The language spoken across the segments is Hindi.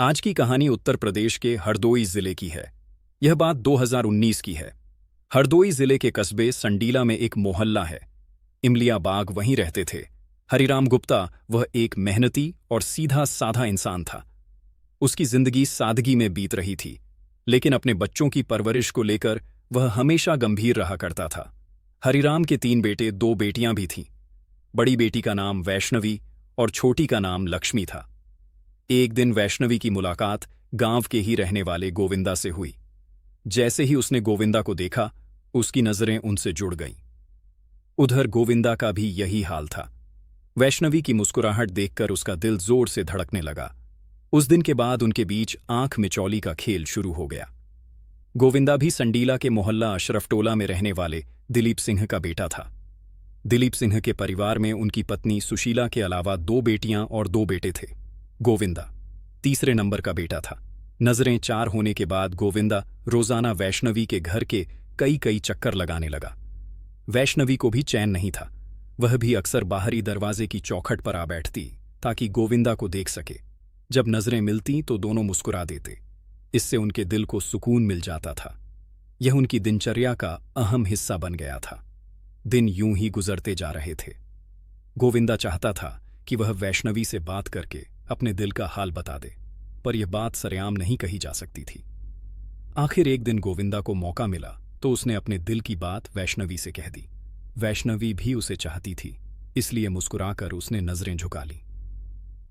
आज की कहानी उत्तर प्रदेश के हरदोई जिले की है। यह बात 2019 की है। हरदोई जिले के कस्बे संडीला में एक मोहल्ला है। इमलिया बाग वहीं रहते थे। हरिराम गुप्ता वह एक मेहनती और सीधा साधा इंसान था। उसकी जिंदगी सादगी में बीत रही थी, लेकिन अपने बच्चों की परवरिश को लेकर वह हमेशा गंभीर रहा करता था। हरिराम के 3 बेटे 2 बेटियां भी थीं। बड़ी बेटी का नाम वैष्णवी और छोटी का नाम लक्ष्मी था। एक दिन वैष्णवी की मुलाकात गांव के ही रहने वाले गोविंदा से हुई। जैसे ही उसने गोविंदा को देखा, उसकी नजरें उनसे जुड़ गईं। उधर गोविंदा का भी यही हाल था। वैष्णवी की मुस्कुराहट देखकर उसका दिल जोर से धड़कने लगा। उस दिन के बाद उनके बीच आंख मिचौली का खेल शुरू हो गया। गोविंदा भी संडीला के मोहल्ला अशरफटोला में रहने वाले दिलीप सिंह का बेटा था। दिलीप सिंह के परिवार में उनकी पत्नी सुशीला के अलावा 2 बेटियां और 2 बेटे थे। गोविंदा तीसरे नंबर का बेटा था। नजरें 4 होने के बाद गोविंदा रोजाना वैष्णवी के घर के कई चक्कर लगाने लगा। वैष्णवी को भी चैन नहीं था। वह भी अक्सर बाहरी दरवाजे की चौखट पर आ बैठती ताकि गोविंदा को देख सके। जब नजरें मिलती तो दोनों मुस्कुरा देते। इससे उनके दिल को सुकून मिल जाता था। यह उनकी दिनचर्या का अहम हिस्सा बन गया था। दिन यूं ही गुजरते जा रहे थे। गोविंदा चाहता था कि वह वैष्णवी से बात करके अपने दिल का हाल बता दे, पर यह बात सरेआम नहीं कही जा सकती थी। आखिर एक दिन गोविंदा को मौका मिला तो उसने अपने दिल की बात वैष्णवी से कह दी। वैष्णवी भी उसे चाहती थी, इसलिए मुस्कुराकर उसने नजरें झुका ली।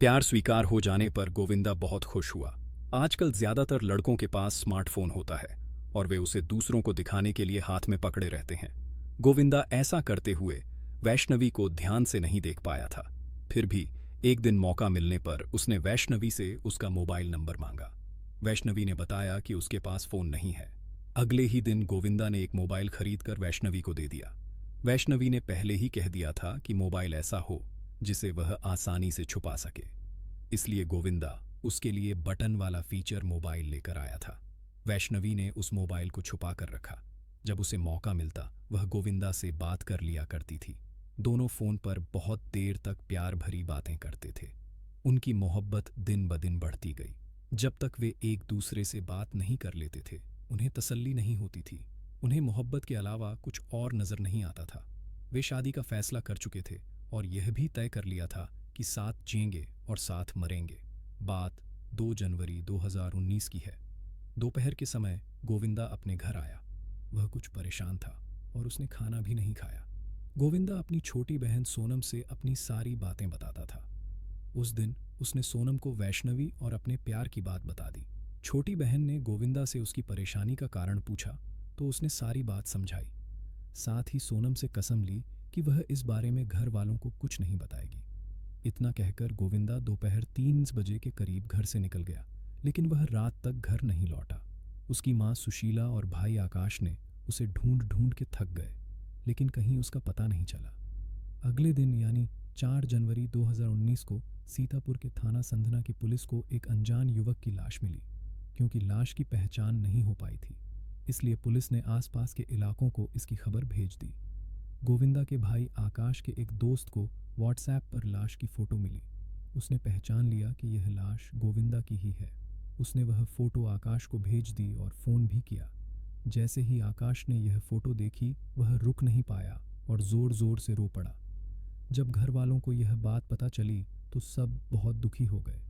प्यार स्वीकार हो जाने पर गोविंदा बहुत खुश हुआ। आजकल ज्यादातर लड़कों के पास स्मार्टफोन होता है और वे उसे दूसरों को दिखाने के लिए हाथ में पकड़े रहते हैं। गोविंदा ऐसा करते हुए वैष्णवी को ध्यान से नहीं देख पाया था। फिर भी एक दिन मौका मिलने पर उसने वैष्णवी से उसका मोबाइल नंबर मांगा। वैष्णवी ने बताया कि उसके पास फोन नहीं है। अगले ही दिन गोविंदा ने एक मोबाइल खरीदकर वैष्णवी को दे दिया। वैष्णवी ने पहले ही कह दिया था कि मोबाइल ऐसा हो जिसे वह आसानी से छुपा सके, इसलिए गोविंदा उसके लिए बटन वाला फीचर मोबाइल लेकर आया था। वैष्णवी ने उस मोबाइल को छुपा कर रखा। जब उसे मौका मिलता वह गोविंदा से बात कर लिया करती थी। दोनों फोन पर बहुत देर तक प्यार भरी बातें करते थे। उनकी मोहब्बत दिन ब दिन बढ़ती गई। जब तक वे एक दूसरे से बात नहीं कर लेते थे, उन्हें तसल्ली नहीं होती थी। उन्हें मोहब्बत के अलावा कुछ और नजर नहीं आता था। वे शादी का फैसला कर चुके थे और यह भी तय कर लिया था कि साथ जिएंगे और साथ मरेंगे। बात 2 जनवरी 2019 की है। दोपहर के समय गोविंदा अपने घर आया। वह कुछ परेशान था और उसने खाना भी नहीं खाया। गोविंदा अपनी छोटी बहन सोनम से अपनी सारी बातें बताता था। उस दिन उसने सोनम को वैष्णवी और अपने प्यार की बात बता दी। छोटी बहन ने गोविंदा से उसकी परेशानी का कारण पूछा तो उसने सारी बात समझाई। साथ ही सोनम से कसम ली कि वह इस बारे में घर वालों को कुछ नहीं बताएगी। इतना कहकर गोविंदा दोपहर 3 बजे के करीब घर से निकल गया, लेकिन वह रात तक घर नहीं लौटा। उसकी माँ सुशीला और भाई आकाश ने उसे ढूंढ ढूंढ के थक गए, लेकिन कहीं उसका पता नहीं चला। अगले दिन यानी 4 जनवरी 2019 को सीतापुर के थाना संधना की पुलिस को एक अनजान युवक की लाश मिली। क्योंकि लाश की पहचान नहीं हो पाई थी, इसलिए पुलिस ने आसपास के इलाकों को इसकी खबर भेज दी। गोविंदा के भाई आकाश के एक दोस्त को व्हाट्सएप पर लाश की फ़ोटो मिली। उसने पहचान लिया कि यह लाश गोविंदा की ही है। उसने वह फ़ोटो आकाश को भेज दी और फ़ोन भी किया। जैसे ही आकाश ने यह फ़ोटो देखी, वह रुक नहीं पाया और ज़ोर ज़ोर से रो पड़ा। जब घर वालों को यह बात पता चली तो सब बहुत दुखी हो गए।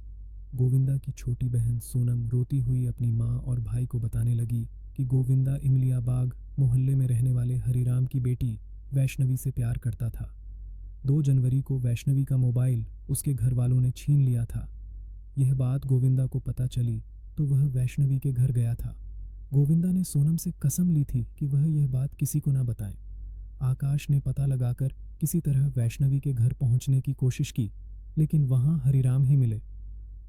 गोविंदा की छोटी बहन सोनम रोती हुई अपनी माँ और भाई को बताने लगी कि गोविंदा इमलिया बाग मोहल्ले में रहने वाले हरिराम की बेटी वैष्णवी से प्यार करता था। 2 जनवरी को वैष्णवी का मोबाइल उसके घर वालों ने छीन लिया था। यह बात गोविंदा को पता चली तो वह वैष्णवी के घर गया था। गोविंदा ने सोनम से कसम ली थी कि वह यह बात किसी को ना बताए। आकाश ने पता लगाकर किसी तरह वैष्णवी के घर पहुंचने की कोशिश की, लेकिन वहां हरिराम ही मिले।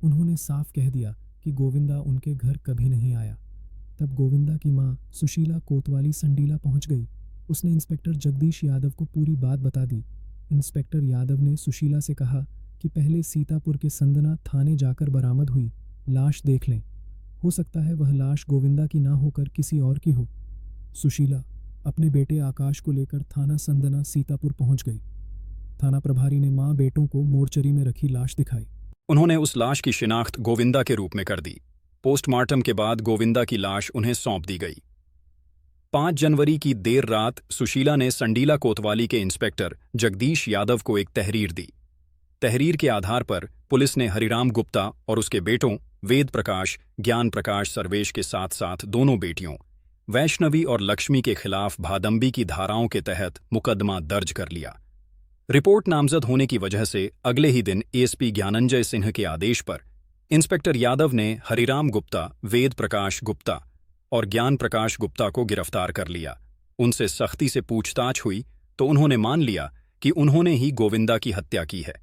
उन्होंने साफ कह दिया कि गोविंदा उनके घर कभी नहीं आया। तब गोविंदा की मां सुशीला कोतवाली संडीला पहुंच गई। उसने इंस्पेक्टर जगदीश यादव को पूरी बात बता दी। इंस्पेक्टर यादव ने सुशीला से कहा कि पहले सीतापुर के संदना थाने जाकर बरामद हुई लाश देख लें। हो सकता है वह लाश गोविंदा की ना होकर किसी और की हो। सुशीला अपने बेटे आकाश को लेकर थाना संदना सीतापुर पहुंच गई। थाना प्रभारी ने मां बेटों को मोर्चरी में रखी लाश दिखाई। उन्होंने उस लाश की शिनाख्त गोविंदा के रूप में कर दी। पोस्टमार्टम के बाद गोविंदा की लाश उन्हें सौंप दी गई। 5 जनवरी की देर रात सुशीला ने संडीला कोतवाली के इंस्पेक्टर जगदीश यादव को एक तहरीर दी। तहरीर के आधार पर पुलिस ने हरिराम गुप्ता और उसके बेटों वेद प्रकाश, ज्ञान प्रकाश सर्वेश के साथ साथ दोनों बेटियों वैष्णवी और लक्ष्मी के खिलाफ भादंबी की धाराओं के तहत मुकदमा दर्ज कर लिया। रिपोर्ट नामजद होने की वजह से अगले ही दिन एएसपी ज्ञानंजय सिन्ह के आदेश पर इंस्पेक्टर यादव ने हरिराम गुप्ता, वेद प्रकाश गुप्ता और ज्ञान प्रकाश गुप्ता को गिरफ्तार कर लिया। उनसे सख्ती से पूछताछ हुई तो उन्होंने मान लिया कि उन्होंने ही गोविंदा की हत्या की है।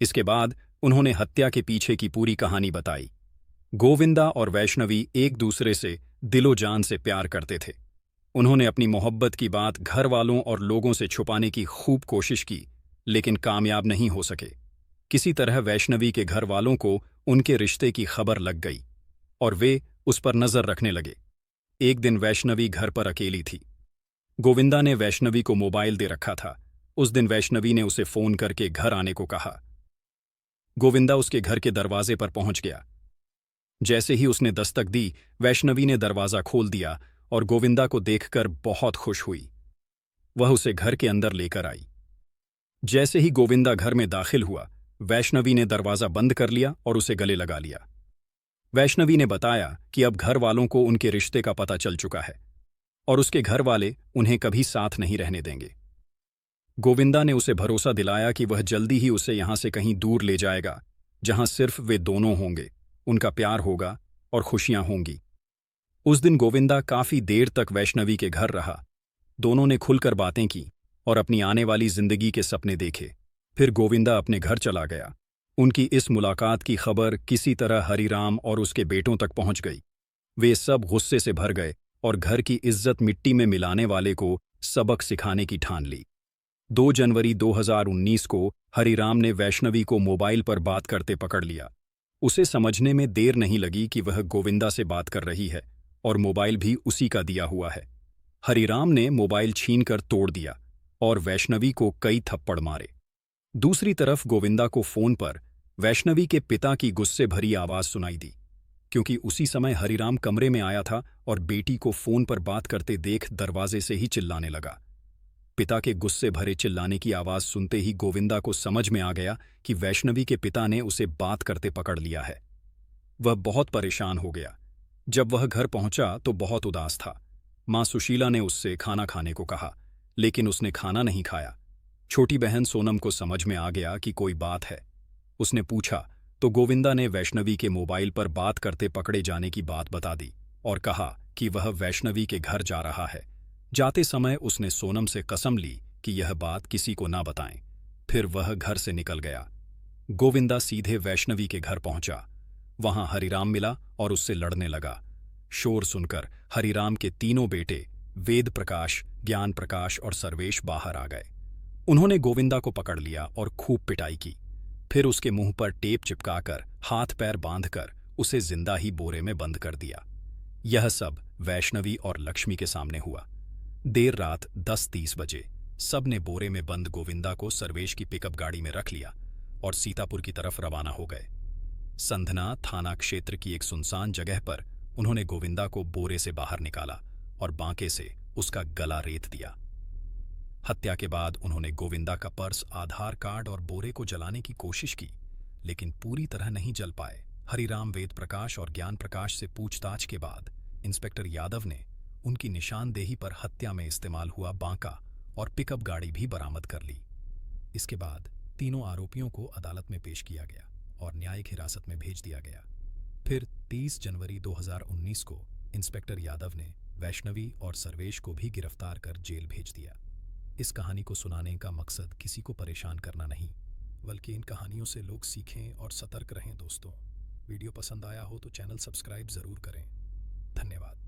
इसके बाद उन्होंने हत्या के पीछे की पूरी कहानी बताई। गोविंदा और वैष्णवी एक दूसरे से दिलो जान से प्यार करते थे। उन्होंने अपनी मोहब्बत की बात घर वालों और लोगों से छुपाने की खूब कोशिश की, लेकिन कामयाब नहीं हो सके। किसी तरह वैष्णवी के घर वालों को उनके रिश्ते की खबर लग गई और वे उस पर नजर रखने लगे। एक दिन वैष्णवी घर पर अकेली थी। गोविंदा ने वैष्णवी को मोबाइल दे रखा था। उस दिन वैष्णवी ने उसे फोन करके घर आने को कहा। गोविंदा उसके घर के दरवाजे पर पहुंच गया। जैसे ही उसने दस्तक दी, वैष्णवी ने दरवाजा खोल दिया और गोविंदा को देखकर बहुत खुश हुई। वह उसे घर के अंदर लेकर आई। जैसे ही गोविंदा घर में दाखिल हुआ, वैष्णवी ने दरवाजा बंद कर लिया और उसे गले लगा लिया। वैष्णवी ने बताया कि अब घर वालों को उनके रिश्ते का पता चल चुका है और उसके घर वाले उन्हें कभी साथ नहीं रहने देंगे। गोविंदा ने उसे भरोसा दिलाया कि वह जल्दी ही उसे यहां से कहीं दूर ले जाएगा, जहां सिर्फ वे दोनों होंगे, उनका प्यार होगा और खुशियां होंगी। उस दिन गोविंदा काफी देर तक वैष्णवी के घर रहा। दोनों ने खुलकर बातें की और अपनी आने वाली जिंदगी के सपने देखे। फिर गोविंदा अपने घर चला गया। उनकी इस मुलाकात की खबर किसी तरह हरिराम और उसके बेटों तक पहुंच गई। वे सब गुस्से से भर गए और घर की इज्जत मिट्टी में मिलाने वाले को सबक सिखाने की ठान ली। 2 जनवरी 2019 को हरिराम ने वैष्णवी को मोबाइल पर बात करते पकड़ लिया। उसे समझने में देर नहीं लगी कि वह गोविंदा से बात कर रही है और मोबाइल भी उसी का दिया हुआ है। हरिराम ने मोबाइल छीनकर तोड़ दिया और वैष्णवी को कई थप्पड़ मारे। दूसरी तरफ गोविंदा को फोन पर वैष्णवी के पिता की गुस्से भरी आवाज सुनाई दी, क्योंकि उसी समय हरिराम कमरे में आया था और बेटी को फोन पर बात करते देख दरवाजे से ही चिल्लाने लगा। पिता के गुस्से भरे चिल्लाने की आवाज सुनते ही गोविंदा को समझ में आ गया कि वैष्णवी के पिता ने उसे बात करते पकड़ लिया है। वह बहुत परेशान हो गया। जब वह घर पहुंचा तो बहुत उदास था। मां सुशीला ने उससे खाना खाने को कहा, लेकिन उसने खाना नहीं खाया। छोटी बहन सोनम को समझ में आ गया कि कोई बात है। उसने पूछा तो गोविंदा ने वैष्णवी के मोबाइल पर बात करते पकड़े जाने की बात बता दी और कहा कि वह वैष्णवी के घर जा रहा है। जाते समय उसने सोनम से कसम ली कि यह बात किसी को ना बताएं। फिर वह घर से निकल गया। गोविंदा सीधे वैष्णवी के घर पहुंचा। वहां हरिराम मिला और उससे लड़ने लगा। शोर सुनकर हरिराम के तीनों बेटे वेद प्रकाश, ज्ञान प्रकाश और सर्वेश बाहर आ गए। उन्होंने गोविंदा को पकड़ लिया और खूब पिटाई की। फिर उसके मुंह पर टेप चिपकाकर हाथ पैर बांधकर उसे जिंदा ही बोरे में बंद कर दिया। यह सब वैष्णवी और लक्ष्मी के सामने हुआ। देर रात 10:30 बजे सब ने बोरे में बंद गोविंदा को सर्वेश की पिकअप गाड़ी में रख लिया और सीतापुर की तरफ रवाना हो गए। संधना थाना क्षेत्र की एक सुनसान जगह पर उन्होंने गोविंदा को बोरे से बाहर निकाला और बांके से उसका गला रेत दिया। हत्या के बाद उन्होंने गोविंदा का पर्स, आधार कार्ड और बोरे को जलाने की कोशिश की, लेकिन पूरी तरह नहीं जल पाए। हरिराम, वेद प्रकाश और ज्ञान प्रकाश से पूछताछ के बाद इंस्पेक्टर यादव ने उनकी निशानदेही पर हत्या में इस्तेमाल हुआ बांका और पिकअप गाड़ी भी बरामद कर ली। इसके बाद तीनों आरोपियों को अदालत में पेश किया गया और न्यायिक हिरासत में भेज दिया गया। फिर 30 जनवरी 2019 को इंस्पेक्टर यादव ने वैष्णवी और सर्वेश को भी गिरफ्तार कर जेल भेज दिया। इस कहानी को सुनाने का मकसद किसी को परेशान करना नहीं, बल्कि इन कहानियों से लोग सीखें और सतर्क रहें। दोस्तों, वीडियो पसंद आया हो तो चैनल सब्सक्राइब ज़रूर करें। धन्यवाद।